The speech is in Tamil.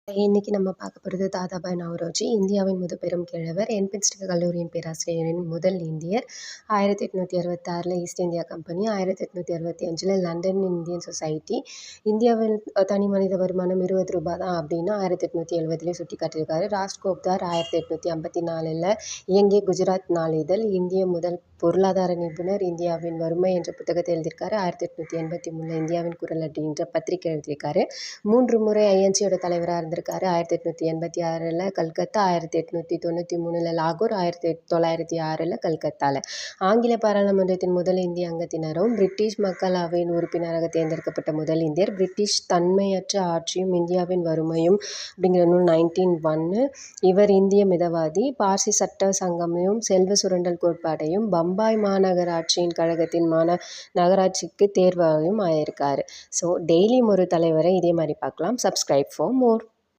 இன்னைக்கு நம்ம பார்க்க போகிறது தாதாபாய் நவரோஜி, இந்தியாவின் முதுபெரும் கிழவர், என்பின்ஸ்டக் கல்லூரியின் பேராசிரியரின் முதல் இந்தியர். 1866 East India Company, 1865 London Indian society. இந்தியாவில் தனி மனித வருமானம் ரூ. 20 தான் அப்படின்னு 1870 சுட்டி காட்டியிருக்காரு. ராஜ்கோப்தார் 1854 இயங்கிய குஜராத் நாளிதழ். இந்திய முதல் பொருளாதார நிபுணர். இந்தியாவின் வறுமை என்ற புத்தகத்தை எழுதியிருக்காரு. 1883 இந்தியாவின் குரல் அடி என்ற பத்திரிகை எழுதியிருக்காரு. 3 முறை ஐஎன்சியோட தலைவராக இருந்திருக்காரு. 1886 கல்கத்தா, 1893 லாகூர், 1906 கல்கத்தாவில். ஆங்கில பாராளுமன்றத்தின் முதல் இந்திய அங்கத்தினரும் பிரிட்டிஷ் மக்கள் அவையின் உறுப்பினராக தேர்ந்தெடுக்கப்பட்ட முதல் இந்தியர். பிரிட்டிஷ் தன்மையற்ற ஆட்சியும் இந்தியாவின் வறுமையும் அப்படிங்கிற நூல் 1901. இவர் இந்திய மிதவாதி. பார்சி சட்ட சங்கமையும் செல்வ சுரண்டல் கோட்பாட்டையும் பம்பாய் மாநகராட்சியின் கழகத்தின் நகராட்சிக்கு தேர்வாகவும் ஆயிருக்காரு. ஸோ டெய்லியும் ஒரு தலைவரை இதே மாதிரி பார்க்கலாம். Subscribe for more.